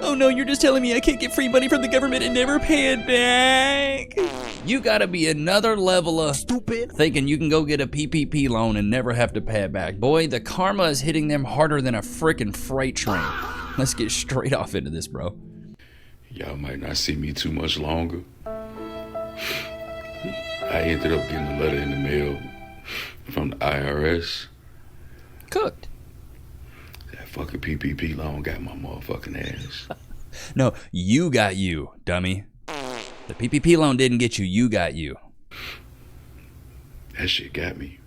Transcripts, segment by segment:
Oh no, you're just telling me I can't get free money from the government and never pay it back? You gotta be another level of stupid thinking you can go get a PPP loan and never have to pay it back. Boy, the karma is hitting them harder than a frickin' freight train. Let's get straight off into this, bro. Y'all might not see me too much longer. I ended up getting a letter in the mail from the IRS. Cooked. That fucking PPP loan got my motherfucking ass. No, you got you, dummy. The PPP loan didn't get you, you got you. That shit got me.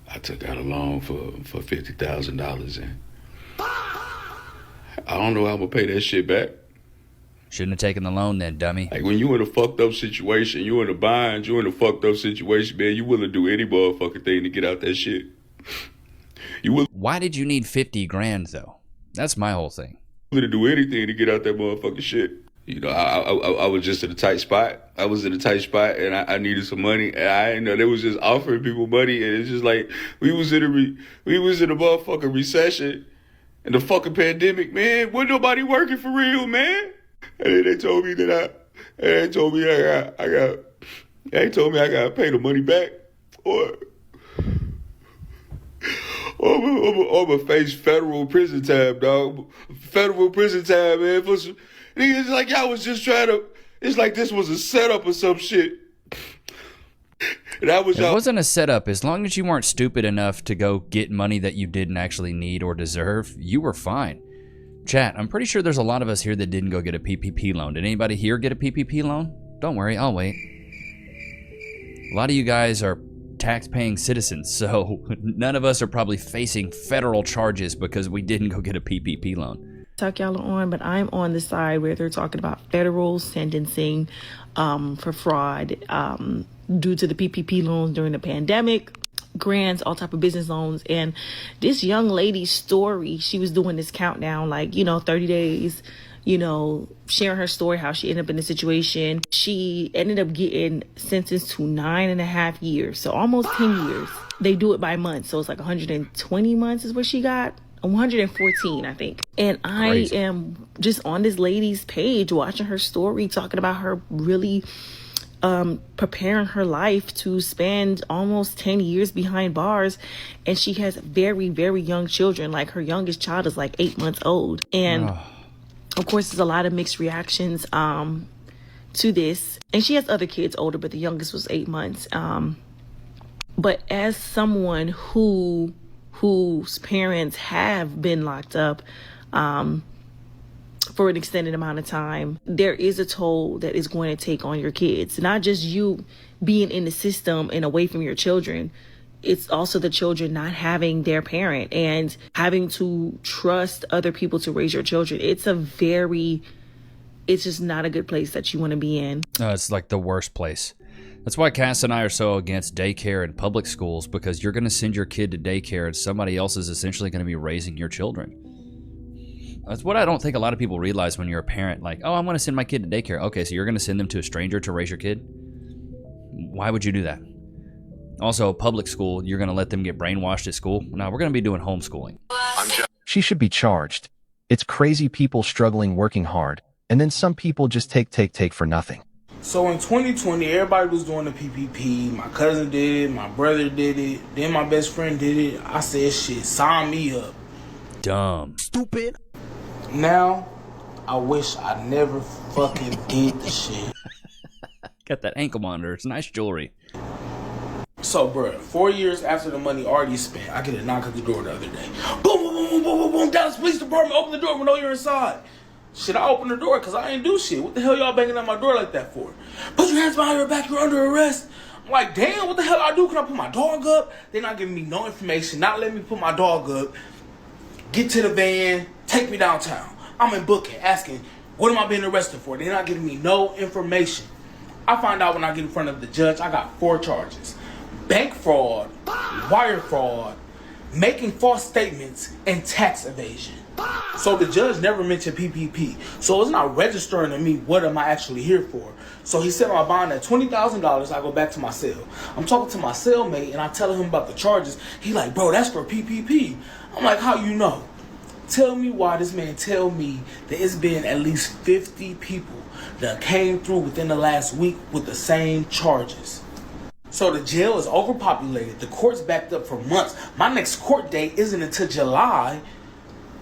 I took out a loan for $50,000 and I don't know how I'm gonna pay that shit back. Shouldn't have taken the loan then, dummy. Like when you in a fucked up situation, you in a bind, you in a fucked up situation, man, you willing to do any motherfucking thing to get out that shit. Why did you need 50 grand though? That's my whole thing. Willing to do anything to get out that motherfucking shit. You know, I was just in a tight spot. I was in a tight spot and I needed some money. And I didn't know they was just offering people money. And it's just like, we was in a motherfucking recession and the fucking pandemic, man. Wasn't nobody working for real, man. And then they told me that I gotta pay the money back or I'm gonna face federal prison time, dog. Federal prison time, man. For some, it's like y'all was just trying to, it's like this was a setup or some shit. It wasn't a setup. As long as you weren't stupid enough to go get money that you didn't actually need or deserve, you were fine. Chat, I'm pretty sure there's a lot of us here that didn't go get a PPP loan. Did anybody here get a PPP loan? Don't worry, I'll wait. A lot of you guys are tax-paying citizens, so none of us are probably facing federal charges because we didn't go get a PPP loan. Talk y'all on, but I'm on the side where they're talking about federal sentencing for fraud due to the PPP loans during the pandemic. Grants, all type of business loans. And this young lady's story, she was doing this countdown, like, 30 days, sharing her story, how she ended up in the situation. She ended up getting sentenced to 9.5 years. So almost 10 years. They do it by months. So it's like 120 months is what she got. 114, I think. And I am just on this lady's page watching her story, talking about her really preparing her life to spend almost 10 years behind bars. And she has very, very young children. Like her youngest child is like 8 months old. And of course, there's a lot of mixed reactions to this. And she has other kids older, but the youngest was 8 months. But as someone whose parents have been locked up for an extended amount of time, there is a toll that is going to take on your kids. Not just you being in the system and away from your children. It's also the children not having their parent and having to trust other people to raise your children. It's just not a good place that you want to be in. It's like the worst place. That's why Cass and I are so against daycare and public schools, because you're going to send your kid to daycare and somebody else is essentially going to be raising your children. That's what I don't think a lot of people realize when you're a parent. Like, oh, I'm going to send my kid to daycare. Okay, so you're going to send them to a stranger to raise your kid? Why would you do that? Also, public school, you're going to let them get brainwashed at school? No, we're going to be doing homeschooling. She should be charged. It's crazy people struggling, working hard, and then some people just take for nothing. So in 2020, everybody was doing the PPP. My cousin did it, my brother did it, then my best friend did it. I said, shit, sign me up. Dumb. Stupid. Now, I wish I never fucking did the shit. Got that ankle monitor. It's nice jewelry. So, bro, 4 years after the money already spent, I get a knock at the door the other day. Boom, boom, boom, boom, boom, boom, boom. Dallas Police Department, open the door. We know you're inside. Shit, I opened the door because I ain't do shit. What the hell y'all banging on my door like that for? Put your hands behind your back. You're under arrest. I'm like, damn, what the hell I do? Can I put my dog up? They're not giving me no information. Not letting me put my dog up. Get to the van. Take me downtown. I'm in booking, asking, what am I being arrested for? They're not giving me no information. I find out when I get in front of the judge, I got 4 charges. Bank fraud, wire fraud, making false statements, and tax evasion. So the judge never mentioned PPP. So it's not registering to me what am I actually here for. So he set my bond at $20,000. I go back to my cell. I'm talking to my cellmate and I tell him about the charges. He like, bro, that's for PPP. I'm like, how you know? Tell me why this man tell me that it's been at least 50 people that came through within the last week with the same charges. So the jail is overpopulated. The court's backed up for months. My next court date isn't until July.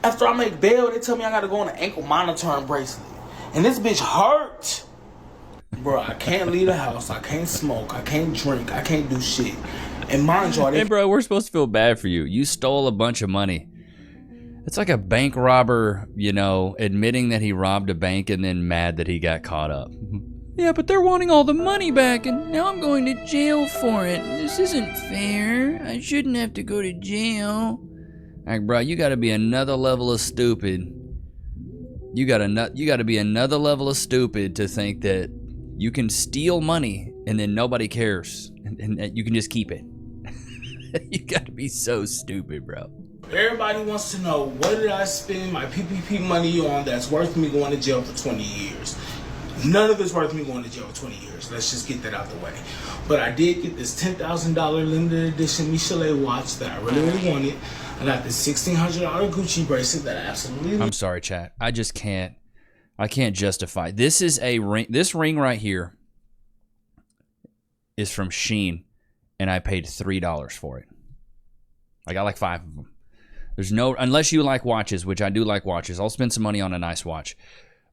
After I make bail, they tell me I gotta go on an ankle monitoring bracelet. And this bitch hurt. Bro, I can't leave the house. I can't smoke. I can't drink. I can't do shit. And mind you, Hey, bro, we're supposed to feel bad for you. You stole a bunch of money. It's like a bank robber, you know, admitting that he robbed a bank and then mad that he got caught up. Yeah, but they're wanting all the money back, and now I'm going to jail for it. This isn't fair. I shouldn't have to go to jail. Like, bro, you gotta be another level of stupid. You gotta be another level of stupid to think that you can steal money and then nobody cares, and you can just keep it. You gotta be so stupid, bro. Everybody wants to know, what did I spend my PPP money on that's worth me going to jail for 20 years? None of it's worth me going to jail for 20 years. Let's just get that out the way. But I did get this $10,000 limited edition Michelet watch that I really wanted. I got this $1,600 Gucci bracelet that I absolutely... I'm sorry, chat. I just can't. I can't justify. This is a ring. This ring right here is from Shein, and I paid $3 for it. I got like 5 of them. There's no, unless you like watches, which I do like watches, I'll spend some money on a nice watch.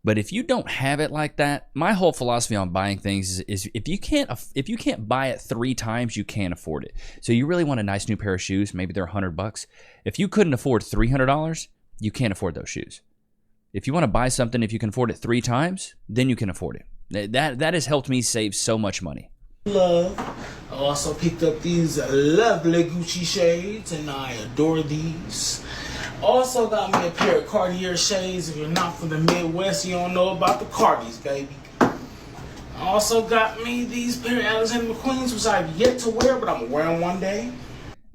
But if you don't have it like that, my whole philosophy on buying things is if you can't buy it 3 times, you can't afford it. So you really want a nice new pair of shoes, maybe they're $100. If you couldn't afford $300, you can't afford those shoes. If you want to buy something, if you can afford it 3 times, then you can afford it. That has helped me save so much money. Love. I also picked up these lovely Gucci shades, and I adore these. Also got me a pair of Cartier shades. If you're not from the Midwest, you don't know about the Cardis, baby. I also got me these pair of Alexander McQueens, which I've yet to wear, but I'm gonna wear them one day.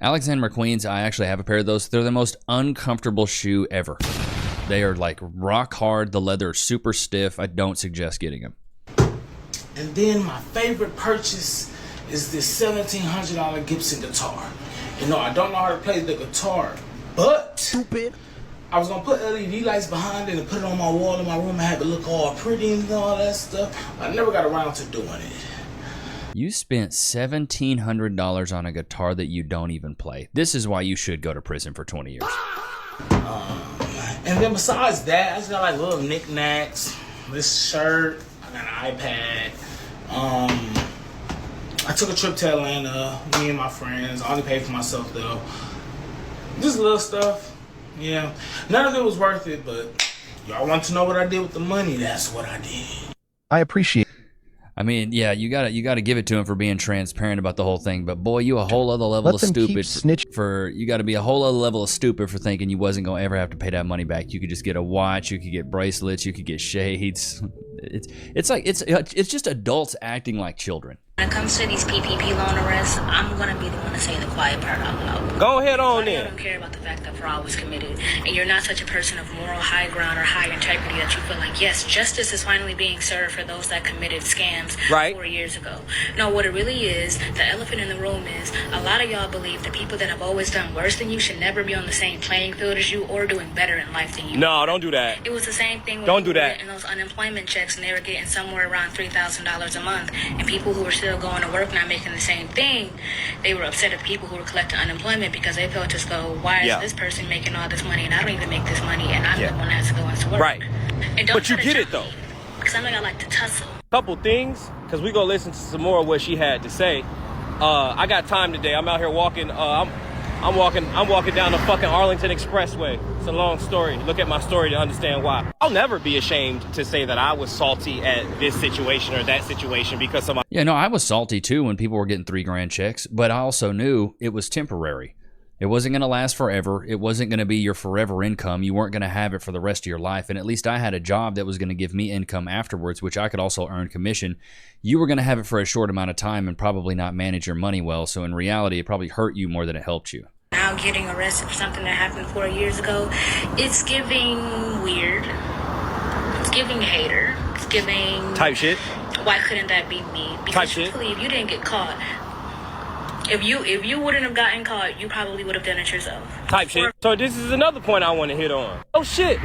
Alexander McQueens, I actually have a pair of those. They're the most uncomfortable shoe ever. They are like rock hard. The leather is super stiff. I don't suggest getting them. And then my favorite purchase is this $1,700 Gibson guitar. You know, I don't know how to play the guitar, but stupid. I was gonna put LED lights behind it and put it on my wall in my room and have it look all pretty and all that stuff. I never got around to doing it. You spent $1,700 on a guitar that you don't even play. This is why you should go to prison for 20 years. And then besides that, I just got like little knickknacks. This shirt. I got an iPad. I took a trip to Atlanta, me and my friends. I only paid for myself though. Just little stuff. Yeah. None of it was worth it, but y'all want to know what I did with the money? That's what I did. I appreciate. I mean, yeah, you gotta give it to him for being transparent about the whole thing. But boy, you a whole other level of stupid for you got to be a whole other level of stupid for thinking you wasn't gonna ever have to pay that money back. You could just get a watch, you could get bracelets, you could get shades. It's just adults acting like children. When it comes to these PPP loan arrests, I'm going to be the one to say the quiet part out loud. Go ahead on I then. don't care about the fact that fraud was committed, and you're not such a person of moral high ground or high integrity that you feel like, yes, justice is finally being served for those that committed scams 4 years ago. No, what it really is, the elephant in the room is, a lot of y'all believe the people that have always done worse than you should never be on the same playing field as you or doing better in life than you. No, don't do that. It was the same thing when don't do that. getting those unemployment checks and they were getting somewhere around $3,000 a month, and people who were still going to work not making the same thing, they were upset at people who were collecting unemployment because they felt as though, why is this person making all this money and I don't even make this money and I'm the one that has to go into work. Right. And don't but you get it though. Because I know y'all like to tussle. Couple things, because we gonna listen to some more of what she had to say. I got time today. I'm out here walking. I'm walking down the fucking Arlington Expressway. It's a long story. Look at my story to understand why. I'll never be ashamed to say that I was salty at this situation or that situation because somebody... Yeah, no, I was salty too when people were getting $3,000 checks, but I also knew it was temporary. It wasn't going to last forever. It wasn't going to be your forever income. You weren't going to have it for the rest of your life. And at least I had a job that was going to give me income afterwards, which I could also earn commission. You were going to have it for a short amount of time and probably not manage your money well. So in reality, it probably hurt you more than it helped you. Now getting arrested for something that happened 4 years ago, it's giving weird. It's giving hater. It's giving... type shit. Why couldn't that be me? Because Type shit. Truthfully, if you didn't get caught, If you wouldn't have gotten caught, you probably would have done it yourself. Type shit. So this is another point I want to hit on. No shit.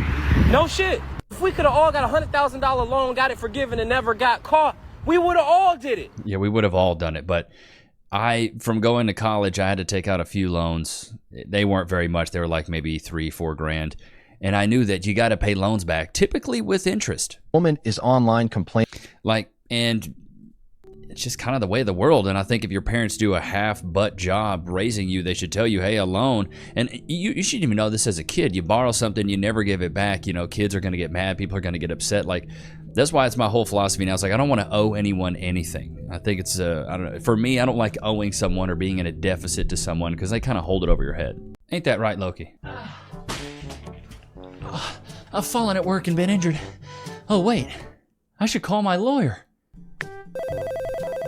If we could have all got $100,000 loan, got it forgiven, and never got caught, we would have all did it. Yeah, we would have all done it. But from going to college, I had to take out a few loans. They weren't very much. They were like maybe $3-4 grand. And I knew that you got to pay loans back, typically with interest. Woman is online complaining. And it's just kind of the way of the world. And I think if your parents do a half-butt job raising you, they should tell you, hey, a loan. And you shouldn't even know this as a kid. You borrow something, you never give it back. You know, kids are going to get mad. People are going to get upset. Like, that's why it's my whole philosophy now. It's like, I don't want to owe anyone anything. I think it's, I don't know. For me, I don't like owing someone or being in a deficit to someone because they kind of hold it over your head. Ain't that right, Loki? I've fallen at work and been injured. Oh, wait. I should call my lawyer.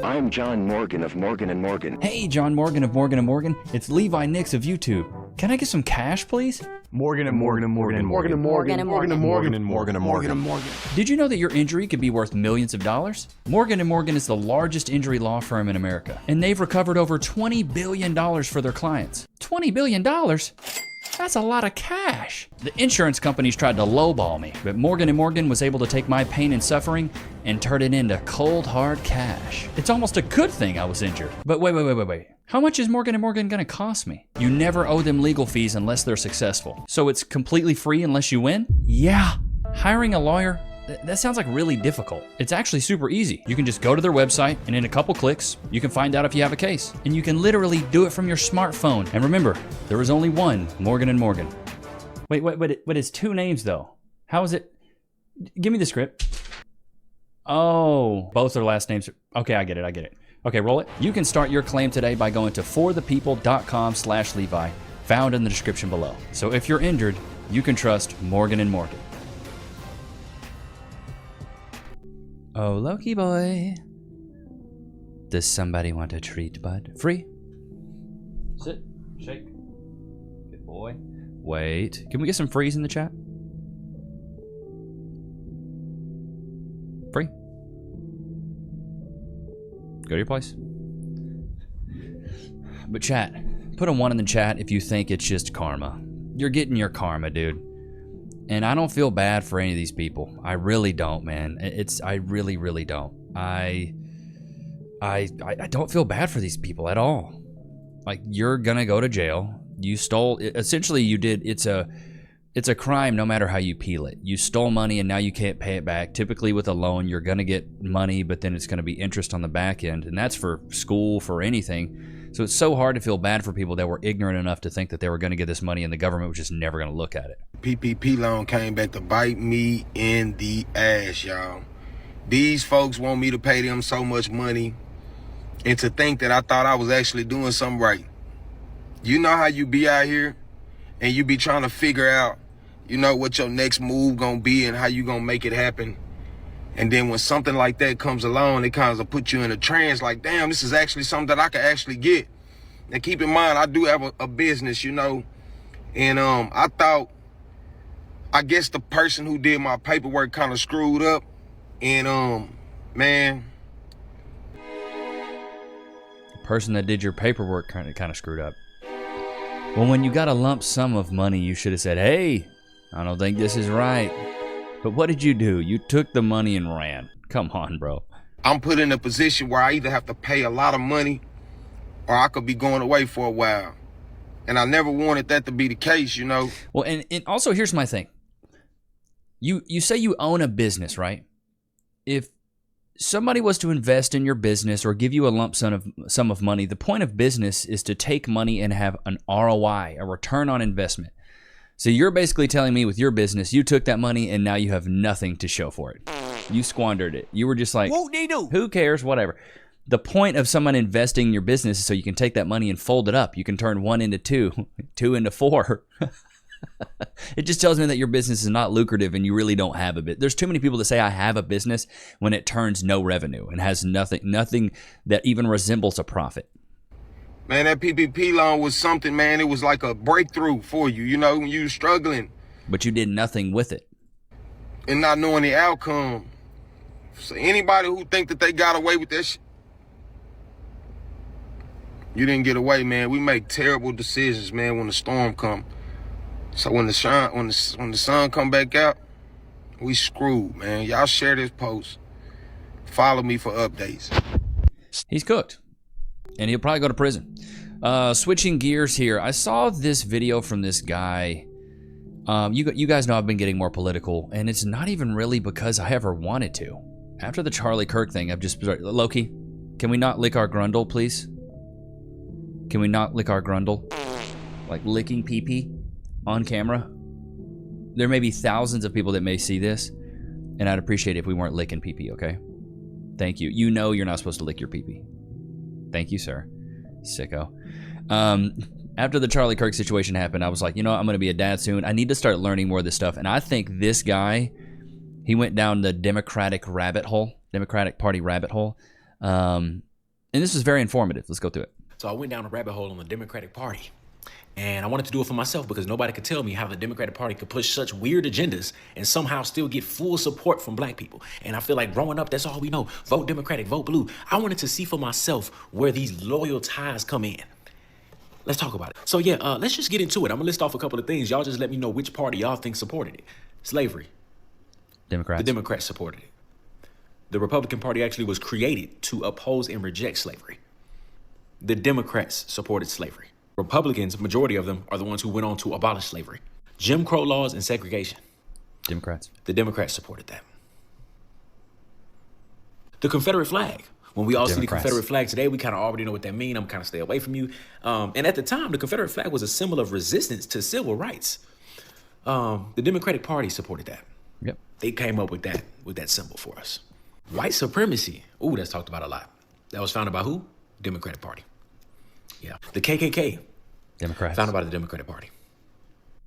I'm John Morgan of Morgan & Morgan. Hey, John Morgan of Morgan & Morgan. It's Levi Nichs of YouTube. Can I get some cash, please? Morgan & Morgan & Morgan & Morgan & Morgan & Morgan & Morgan & Morgan & Morgan & Morgan. Did you know that your injury could be worth millions of dollars? Morgan & Morgan is the largest injury law firm in America, and they've recovered over $20 billion for their clients. $20 billion? That's a lot of cash. The insurance companies tried to lowball me, but Morgan & Morgan was able to take my pain and suffering and turn it into cold, hard cash. It's almost a good thing I was injured. But wait. How much is Morgan & Morgan gonna cost me? You never owe them legal fees unless they're successful. So it's completely free unless you win? Yeah. Hiring a lawyer? That sounds like really difficult. It's actually super easy. You can just go to their website, and in a couple clicks, you can find out if you have a case. And you can literally do it from your smartphone. And remember, there is only one Morgan & Morgan. Wait, but it's two names though. How is it? Give me the script. Oh, both their last names. Okay, I get it. Okay, roll it. You can start your claim today by going to forthepeople.com/Levi, found in the description below. So if you're injured, you can trust Morgan & Morgan. Oh, Loki boy. Does somebody want a treat, bud? Free. Sit. Shake. Good boy. Wait. Can we get some frees in the chat? Free. Go to your place. But chat. Put a 1 in the chat if you think it's just karma. You're getting your karma, dude. And I don't feel bad for any of these people. I really don't, man. I really don't. I don't feel bad for these people at all. Like, you're gonna go to jail. You stole, essentially you did, it's a crime no matter how you peel it. You stole money and now you can't pay it back. Typically with a loan, you're gonna get money, but then it's gonna be interest on the back end. And that's for school, for anything. So it's so hard to feel bad for people that were ignorant enough to think that they were gonna get this money and the government was just never gonna look at it. PPP loan came back to bite me in the ass, y'all. These folks want me to pay them so much money, and to think that I thought I was actually doing something right. You know how you be out here and you be trying to figure out, you know, what your next move gonna be and how you gonna make it happen. And then when something like that comes along, it kind of put you in a trance like, damn, this is actually something that I can actually get. Now keep in mind, I do have a business, you know, and I thought, I guess the person who did my paperwork kind of screwed up, and man. The person that did your paperwork kind of screwed up. Well, when you got a lump sum of money, you should have said, hey, I don't think this is right. But what did you do? You took the money and ran. Come on, bro. I'm put in a position where I either have to pay a lot of money or I could be going away for a while. And I never wanted that to be the case, you know? Well, and also here's my thing. You say you own a business, right? If somebody was to invest in your business or give you a lump sum of money, the point of business is to take money and have an ROI, a return on investment. So you're basically telling me with your business, you took that money and now you have nothing to show for it. You squandered it. You were just like, who cares, whatever. The point of someone investing in your business is so you can take that money and fold it up. You can turn 1 into 2, 2 into 4. It just tells me that your business is not lucrative and you really don't have a bit. There's too many people that say I have a business when it turns no revenue and has nothing that even resembles a profit. Man, that PPP loan was something, man. It was like a breakthrough for you, you know, when you were struggling. But you did nothing with it. And not knowing the outcome. So anybody who think that they got away with that shit, You didn't get away, man. We make terrible decisions, man, when the storm come. So when the sun come back out, we screwed, man. Y'all share this post. Follow me for updates. He's cooked, and he'll probably go to prison. Switching gears here, I saw this video from this guy. You guys know I've been getting more political, and it's not even really because I ever wanted to. After the Charlie Kirk thing, I've just... Loki, can we not lick our grundle, please? Can we not lick our grundle? Like licking pee-pee on camera? There may be thousands of people that may see this, and I'd appreciate it if we weren't licking pee-pee, okay? Thank you. You know you're not supposed to lick your pee-pee. Thank you, sir. Sicko. After the Charlie Kirk situation happened, I was like, you know what? I'm going to be a dad soon. I need to start learning more of this stuff. And I think this guy, he went down the Democratic Party rabbit hole. And this was very informative. Let's go through it. So I went down a rabbit hole on the Democratic Party. And I wanted to do it for myself because nobody could tell me how the Democratic Party could push such weird agendas and somehow still get full support from black people. And I feel like growing up, that's all we know. Vote Democratic, vote blue. I wanted to see for myself where these loyal ties come in. Let's talk about it. So yeah, let's just get into it. I'm gonna list off a couple of things. Y'all just let me know which party y'all think supported it. Slavery. Democrats. The Democrats supported it. The Republican Party actually was created to oppose and reject slavery. The Democrats supported slavery. Republicans, majority of them, are the ones who went on to abolish slavery. Jim Crow laws and segregation. Democrats. The Democrats supported that. The Confederate flag. When we all see the Confederate flag today, we kind of already know what that means. I'm kind of stay away from you. And at the time, the Confederate flag was a symbol of resistance to civil rights. The Democratic Party supported that. Yep. They came up with that symbol for us. White supremacy. Ooh, that's talked about a lot. That was founded by who? Democratic Party. Yeah. The KKK. Democrats. Founded by the Democratic Party.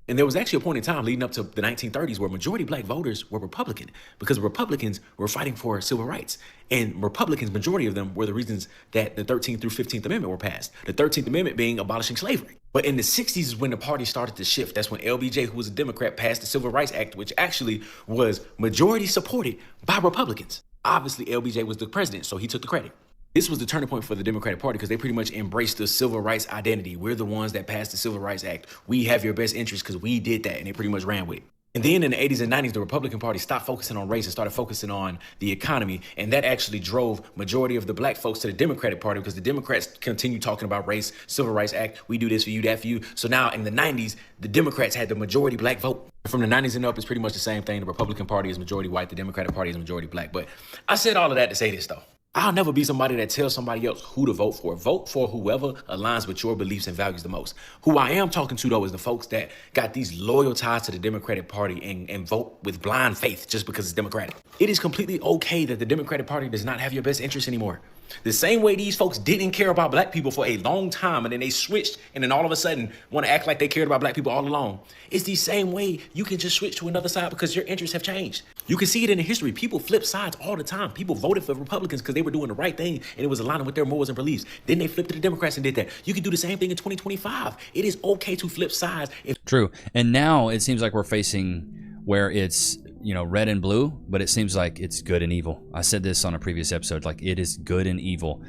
And there was actually a point in time leading up to the 1930s where majority black voters were Republican because Republicans were fighting for civil rights. And Republicans, majority of them, were the reasons that the 13th through 15th Amendment were passed. The 13th Amendment being abolishing slavery. But in the 60s is when the party started to shift. That's when LBJ, who was a Democrat, passed the Civil Rights Act, which actually was majority supported by Republicans. Obviously, LBJ was the president, so he took the credit. This was the turning point for the Democratic Party because they pretty much embraced the civil rights identity. We're the ones that passed the Civil Rights Act. We have your best interest because we did that, and they pretty much ran with it. And then in the 80s and 90s, the Republican Party stopped focusing on race and started focusing on the economy. And that actually drove majority of the black folks to the Democratic Party because the Democrats continued talking about race, Civil Rights Act, we do this for you, that for you. So now in the 90s, the Democrats had the majority black vote. From the 90s and up, it's pretty much the same thing. The Republican Party is majority white, the Democratic Party is majority black. But I said all of that to say this, though. I'll never be somebody that tells somebody else who to vote for. Vote for whoever aligns with your beliefs and values the most. Who I am talking to, though, is the folks that got these loyal ties to the Democratic Party and vote with blind faith just because it's Democratic. It is completely okay that the Democratic Party does not have your best interest anymore. The same way these folks didn't care about black people for a long time and then they switched and then all of a sudden want to act like they cared about black people all along. It's the same way you can just switch to another side because your interests have changed. You can see it in the history. People flip sides all the time. People voted for Republicans because they were doing the right thing and it was aligning with their morals and beliefs. Then they flipped to the Democrats and did that. You can do the same thing in 2025. It is okay to flip sides. True. And now it seems like we're facing where it's, you know, red and blue, but it seems like it's good and evil. I said this on a previous episode, like it is good and evil.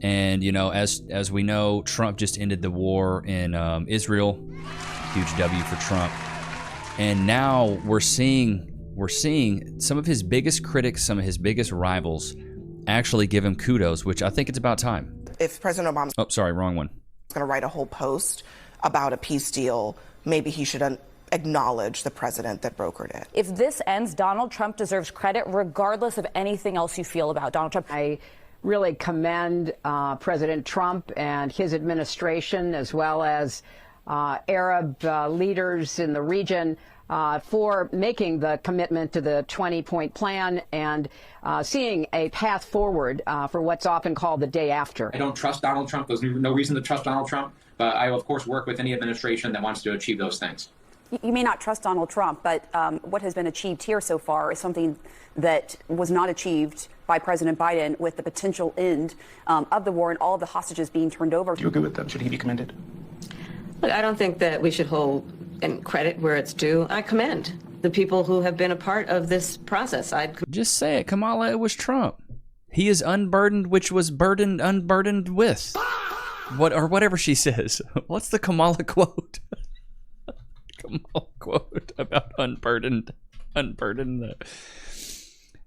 And, you know, as we know, Trump just ended the war in Israel. Huge W for Trump. And now we're seeing some of his biggest critics, some of his biggest rivals actually give him kudos, which I think it's about time. If President Obama's wrong one. going to write a whole post about a peace deal, maybe he should acknowledge the president that brokered it. If this ends, Donald Trump deserves credit regardless of anything else you feel about Donald Trump. I really commend President Trump and his administration, as well as Arab leaders in the region, for making the commitment to the 20-point plan and seeing a path forward for what's often called the day after. I don't trust Donald Trump. There's no reason to trust Donald Trump, but I will, of course, work with any administration that wants to achieve those things. You may not trust Donald Trump, but what has been achieved here so far is something that was not achieved by President Biden, with the potential end of the war and all of the hostages being turned over. Do you agree with them? Should he be commended? Look, I don't think that we should hold and credit where it's due. I commend the people who have been a part of this process. Just say it, Kamala, it was Trump. He is unburdened, which was unburdened with. whatever she says. What's the Kamala quote? Kamala quote about unburdened.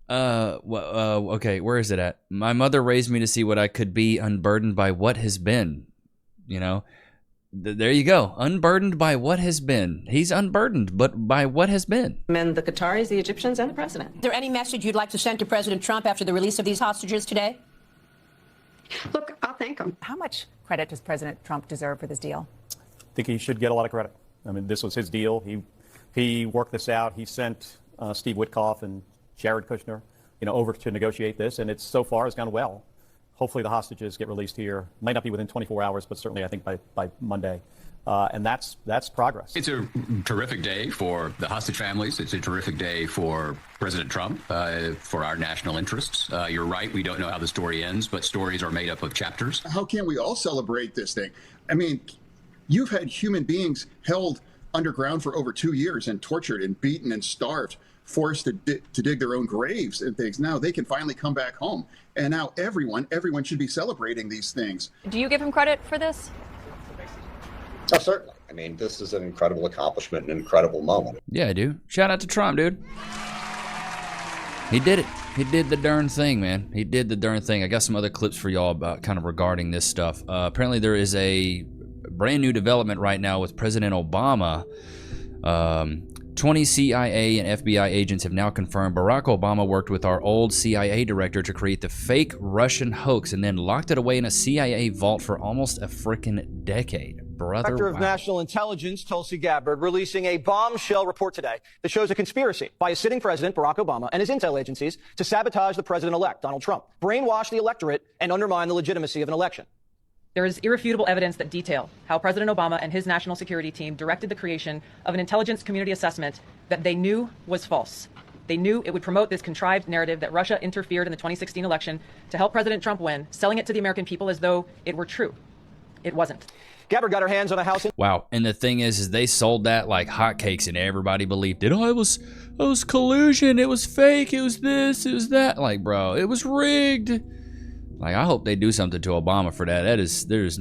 Okay, where is it at? My mother raised me to see what I could be, unburdened by what has been. You know, there you go. Unburdened by what has been. He's unburdened, but by what has been. And the Qataris, the Egyptians, and the president. Is there any message you'd like to send to President Trump after the release of these hostages today? Look, I'll thank him. How much credit does President Trump deserve for this deal? I think he should get a lot of credit. I mean, this was his deal. He worked this out. He sent Steve Witkoff and Jared Kushner, over to negotiate this, and so far has gone well. Hopefully the hostages get released here. Might not be within 24 hours, but certainly I think by Monday. And that's progress. It's a terrific day for the hostage families. It's a terrific day for President Trump, for our national interests. You're right, we don't know how the story ends, but stories are made up of chapters. How can we all celebrate this thing? I mean, you've had human beings held underground for over 2 years and tortured and beaten and starved, forced to dig their own graves and things. Now they can finally come back home. And now everyone should be celebrating these things. Do you give him credit for this? Oh, certainly. I mean, this is an incredible accomplishment, an incredible moment. Yeah, I do. Shout out to Trump, dude. He did it. He did the darn thing, man. He did the darn thing. I got some other clips for y'all about kind of regarding this stuff. Apparently there is a brand new development right now with President Obama. 20 CIA and FBI agents have now confirmed Barack Obama worked with our old CIA director to create the fake Russian hoax and then locked it away in a CIA vault for almost a frickin' decade. Brother, Director of National Intelligence Tulsi Gabbard releasing a bombshell report today that shows a conspiracy by a sitting president, Barack Obama, and his intel agencies to sabotage the president-elect, Donald Trump, brainwash the electorate, and undermine the legitimacy of an election. There is irrefutable evidence that detail how President Obama and his national security team directed the creation of an intelligence community assessment that they knew was false. They knew it would promote this contrived narrative that Russia interfered in the 2016 election to help President Trump win, selling it to the American people as though it were true. It wasn't. Gabbard got her hands on a house. Wow, and the thing is they sold that like hotcakes, and everybody believed it. Oh, it was collusion. It was fake. It was this. It was that. Like, bro, it was rigged. Like, I hope they do something to Obama for that. That is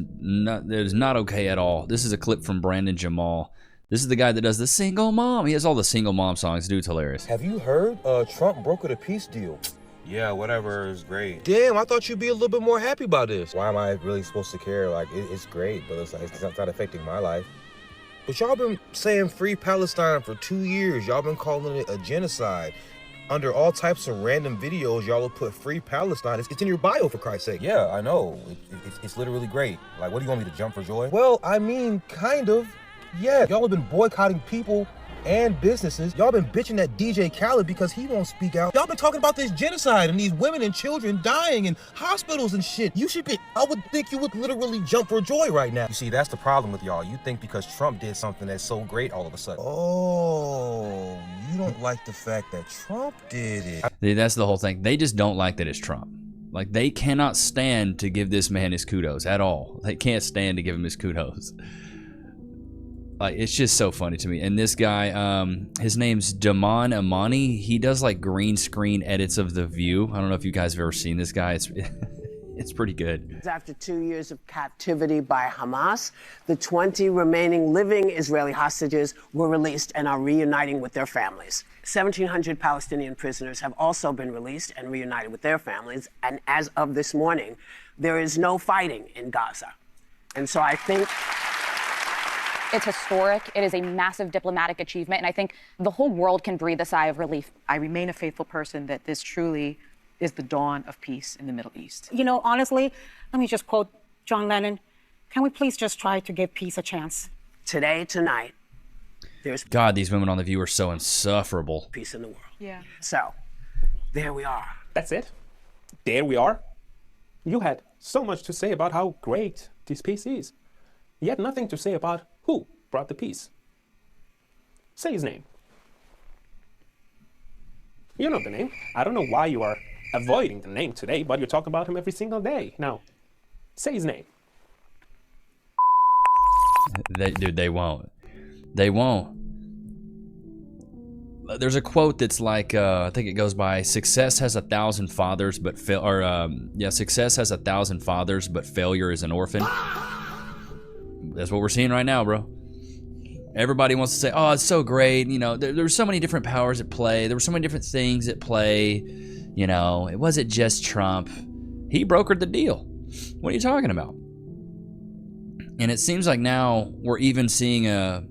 not okay at all. This is a clip from Brandon Jamal. This is the guy that does the single mom. He has all the single mom songs. Dude's hilarious. Have you heard? Trump brokered a peace deal. Yeah, whatever is great. Damn, I thought you'd be a little bit more happy about this. Why am I really supposed to care? Like, it's great, but it's not affecting my life. But y'all been saying free Palestine for 2 years. Y'all been calling it a genocide. Under all types of random videos, y'all will put free Palestine. It's in your bio, for Christ's sake. Yeah, I know. It's literally great. Like, what do you want me to jump for joy? Well, I mean, kind of. Yeah, y'all have been boycotting people and businesses. Y'all been bitching at DJ Khaled because he won't speak out. Y'all been talking about this genocide and these women and children dying in hospitals and shit. I would think you would literally jump for joy right now. You see, that's the problem with y'all. You think because Trump did something that's so great all of a sudden. Oh, you don't like the fact that Trump did it. See, that's the whole thing. They just don't like that it's Trump. Like, they cannot stand to give this man his kudos at all. They can't stand to give him his kudos. Like, it's just so funny to me. And this guy, his name's Damon Amani. He does like green screen edits of The View. I don't know if you guys have ever seen this guy. It's pretty good. After 2 years of captivity by Hamas, the 20 remaining living Israeli hostages were released and are reuniting with their families. 1,700 Palestinian prisoners have also been released and reunited with their families. And as of this morning, there is no fighting in Gaza. And so I think it's historic. It is a massive diplomatic achievement, and I think the whole world can breathe a sigh of relief. I remain a faithful person that this truly is the dawn of peace in the Middle East. You know, honestly, let me just quote John Lennon. Can we please just try to give peace a chance? Today, tonight, there's God, these women on The View are so insufferable. peace in the world. Yeah. So, there we are. That's it. There we are. You had so much to say about how great this peace is. You had nothing to say about who brought the peace. Say his name. You know the name. I don't know why you are avoiding the name today, but you're talking about him every single day. Now, say his name. They won't. They won't. There's a quote that's like, I think it goes by, success has 1,000 fathers, but success has 1,000 fathers, but failure is an orphan. that's what we're seeing right now, bro. Everybody wants to say, oh, it's so great. You know, there were so many different powers at play. There were so many different things at play. You know, it wasn't just Trump. He brokered the deal. What are you talking about? And it seems like now we're even seeing a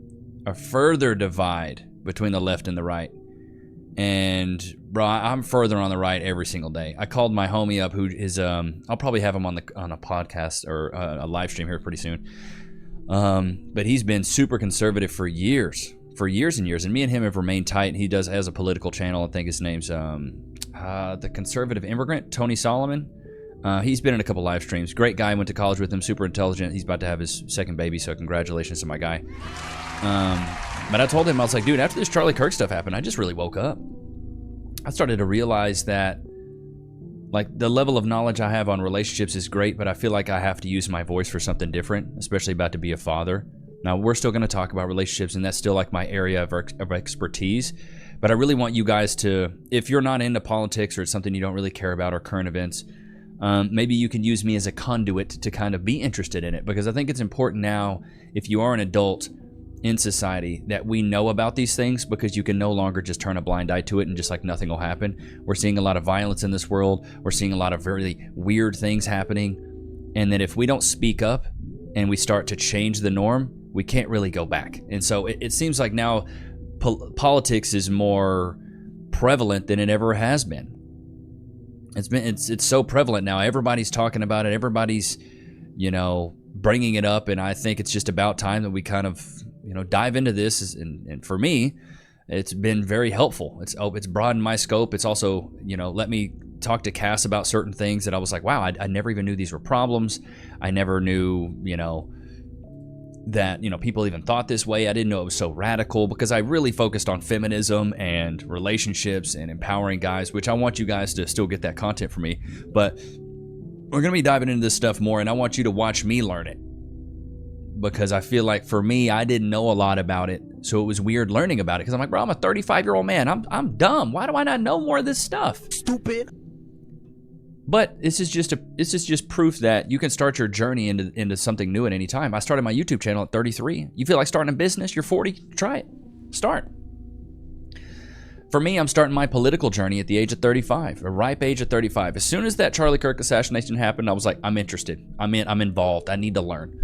further divide between the left and the right. And bro, I'm further on the right every single day. I called my homie up, who is I'll probably have him on a podcast or a live stream here pretty soon. But he's been super conservative for years and years. And me and him have remained tight. He has a political channel. I think his name's the Conservative Immigrant, Tony Solomon. He's been in a couple live streams. Great guy. Went to college with him. Super intelligent. He's about to have his second baby, so congratulations to my guy. But I told him, I was like, dude, after this Charlie Kirk stuff happened, I just really woke up. I started to realize that, like, the level of knowledge I have on relationships is great, but I feel like I have to use my voice for something different, especially about to be a father. Now, we're still going to talk about relationships, and that's still like my area of expertise. But I really want you guys to, if you're not into politics or it's something you don't really care about or current events, maybe you can use me as a conduit to kind of be interested in it, because I think it's important now, if you are an adult in society, that we know about these things, because you can no longer just turn a blind eye to it and just like nothing will happen. We're seeing a lot of violence in this world. We're seeing a lot of very weird things happening. And that if we don't speak up and we start to change the norm, we can't really go back. And so it seems like now politics is more prevalent than it ever has been. It's so prevalent now. Everybody's talking about it. Everybody's, bringing it up. And I think it's just about time that we kind of, dive into this. And for me, it's been very helpful. It's broadened my scope. It's also, let me talk to Cass about certain things that I was like, wow, I never even knew these were problems. I never knew, that, people even thought this way. I didn't know it was so radical, because I really focused on feminism and relationships and empowering guys, which I want you guys to still get that content from me. But we're going to be diving into this stuff more, and I want you to watch me learn it, because I feel like for me, I didn't know a lot about it. So it was weird learning about it, because I'm like, bro, I'm a 35-year-old man. I'm dumb. Why do I not know more of this stuff? Stupid. But this is just proof that you can start your journey into something new at any time. I started my YouTube channel at 33. You feel like starting a business? You're 40? Try it. Start. For me, I'm starting my political journey at the age of 35, a ripe age of 35. As soon as that Charlie Kirk assassination happened, I was like, I'm interested. I'm involved. I need to learn.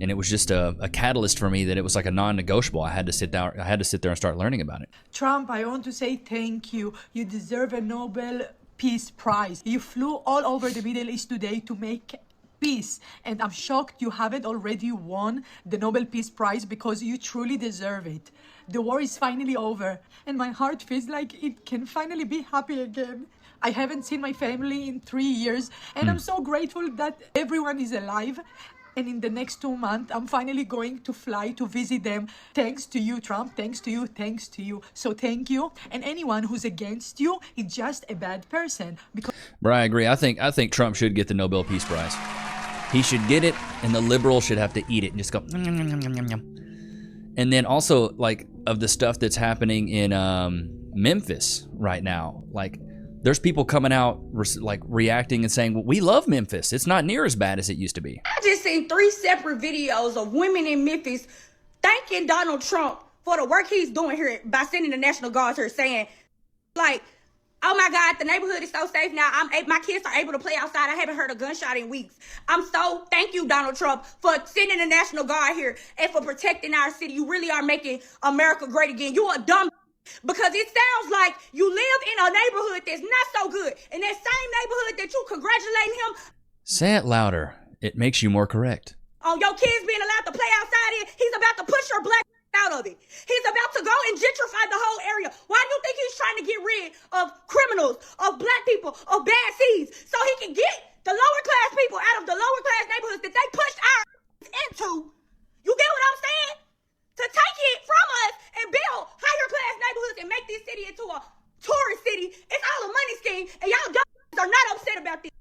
And it was just a catalyst for me, that it was like a non-negotiable. I had to sit there and start learning about it. Trump, I want to say thank you. You deserve a Nobel Peace Prize. You flew all over the Middle East today to make peace, and I'm shocked you haven't already won the Nobel Peace Prize, because you truly deserve it. The war is finally over, and my heart feels like it can finally be happy again. I haven't seen my family in 3 years, and I'm so grateful that everyone is alive. And in the next 2 months, I'm finally going to fly to visit them. Thanks to you, Trump. Thanks to you. Thanks to you. So thank you. And anyone who's against you is just a bad person. Because Bro, I agree. I think Trump should get the Nobel Peace Prize. He should get it, and the liberals should have to eat it and just go, yum, yum, yum, yum, yum. And then also, like, of the stuff that's happening in Memphis right now, like, there's people coming out reacting and saying, well, we love Memphis. It's not near as bad as it used to be. I just seen 3 separate videos of women in Memphis thanking Donald Trump for the work he's doing here by sending the National Guards here, saying, like, oh my God, the neighborhood is so safe now. My kids are able to play outside. I haven't heard a gunshot in weeks. Thank you, Donald Trump, for sending the National Guard here and for protecting our city. You really are making America great again. You are dumb. Because it sounds like you live in a neighborhood that's not so good. In that same neighborhood that you congratulating him. Say it louder. It makes you more correct. On your kids being allowed to play outside in, he's about to push your black out of it. He's about to go and gentrify the whole area. Why do you think he's trying to get rid of criminals, of black people, of bad seeds, so he can get the lower class people out of the lower class neighborhoods that they pushed our into? You get what I'm saying? To take it from us and build higher class neighborhoods and make this city into a tourist city. It's all a money scheme, and y'all dumb are not upset about this.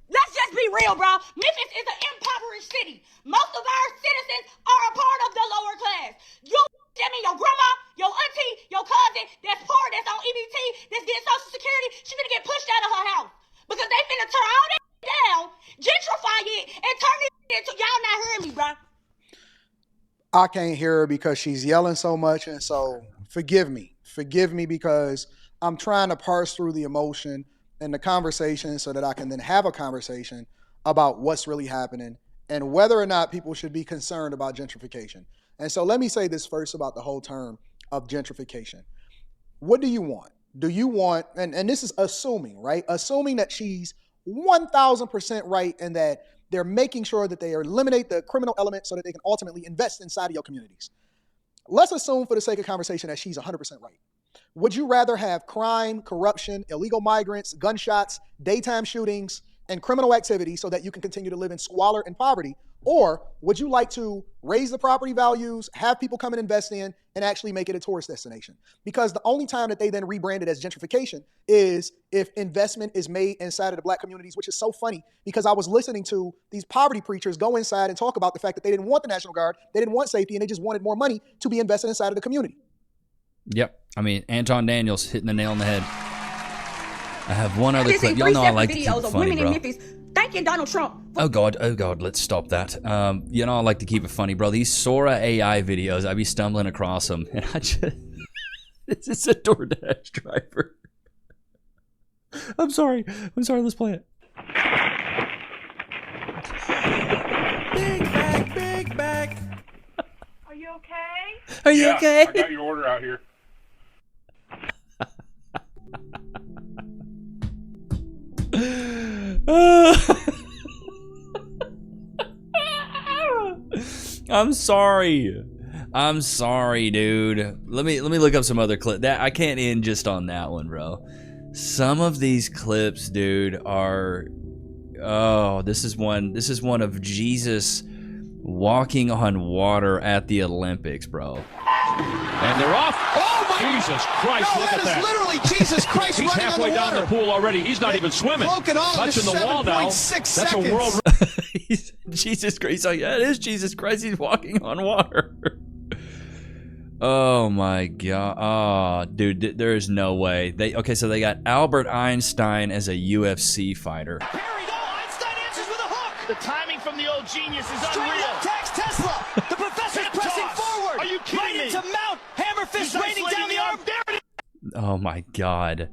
Let's just be real, bro. Memphis is an impoverished city. Most of our citizens are a part of the lower class. I mean, your grandma, your auntie, your cousin that's poor, that's on EBT, that's getting Social Security, she's gonna get pushed out of her house because they finna tear all that down, gentrify it, and turn it into, y'all not hearing me, bro. I can't hear her because she's yelling so much. And so forgive me because I'm trying to parse through the emotion and the conversation so that I can then have a conversation about what's really happening and whether or not people should be concerned about gentrification. And so let me say this first about the whole term of gentrification. What do you want? Do you want, and this is assuming, right? Assuming that she's 1,000% right and that they're making sure that they eliminate the criminal element so that they can ultimately invest inside of your communities. Let's assume for the sake of conversation that she's 100% right. Would you rather have crime, corruption, illegal migrants, gunshots, daytime shootings, and criminal activity so that you can continue to live in squalor and poverty? Or would you like to raise the property values, have people come and invest in, and actually make it a tourist destination? Because the only time that they then rebrand it as gentrification is if investment is made inside of the black communities, which is so funny because I was listening to these poverty preachers go inside and talk about the fact that they didn't want the National Guard, they didn't want safety, and they just wanted more money to be invested inside of the community. Yep. I mean, Anton Daniels hitting the nail on the head. I have one other clip. Y'all know I like to keep it funny, bro. Thanking Donald Trump. Oh God, let's stop that. You know I like to keep it funny, bro. These Sora AI videos, I be stumbling across them, and I just... it's a DoorDash driver. I'm sorry, let's play it. Big bag. Are you okay? Are you okay? I got your order out here. I'm sorry, dude. Let me look up some other clip. That I can't end just on that one, bro. Some of these clips, dude, are this is one of Jesus walking on water at the Olympics, bro. And they're off. Oh my Jesus Christ! No, look at that. That is literally Jesus Christ He's running halfway on the down water. the pool already. He's not even swimming. Cloak and all, touching just the wall now. 7.6 That's a world. Jesus Christ! Oh yeah, it is Jesus Christ. He's walking on water. Oh my God! Oh, dude, there is no way. So they got Albert Einstein as a UFC fighter. The timing from the old genius is unreal. Tax Tesla. The professor's pressing forward. Are you kidding right me? into Mount. Hammerfist raining down the arm. There it is. Oh my God.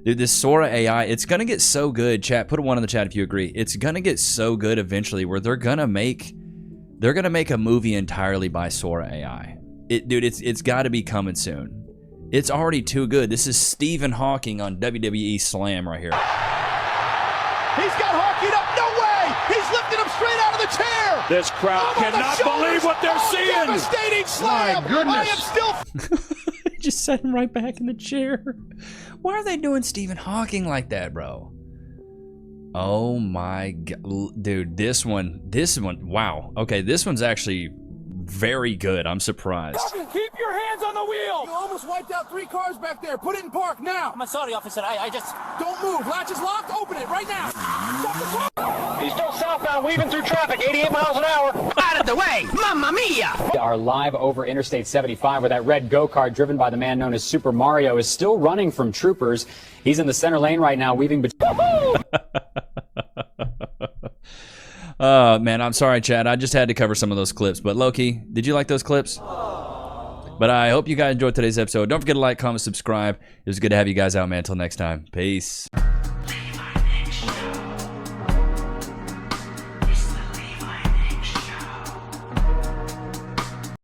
Dude, this Sora AI, it's going to get so good. Chat, put a 1 in the chat if you agree. It's going to get so good eventually where they're going to make a movie entirely by Sora AI. It's got to be coming soon. It's already too good. This is Stephen Hawking on WWE Slam right here. He's got Hawking up. No way. He's lifting him straight out of the chair. This crowd cannot believe what they're seeing. Devastating slam. My goodness. I am still... Just set him right back in the chair. Why are they doing Stephen Hawking like that, bro? Oh my God. Dude, this one, wow. Okay, this one's actually very good. I'm surprised. Keep your hands on the wheel. You almost wiped out 3 cars back there. Put it in park now. I'm sorry, officer. I just... Don't move. Latch is locked. Open it right now. Stop the car. He's still southbound, weaving through traffic, 88 miles an hour. Out of the way. Mamma mia. Are live over Interstate 75 where that red go-kart driven by the man known as Super Mario is still running from troopers. He's in the center lane right now, weaving between... Man, I'm sorry, Chad. I just had to cover some of those clips. But Loki, did you like those clips? But I hope you guys enjoyed today's episode. Don't forget to like, comment, subscribe. It was good to have you guys out, man. Until next time. Peace.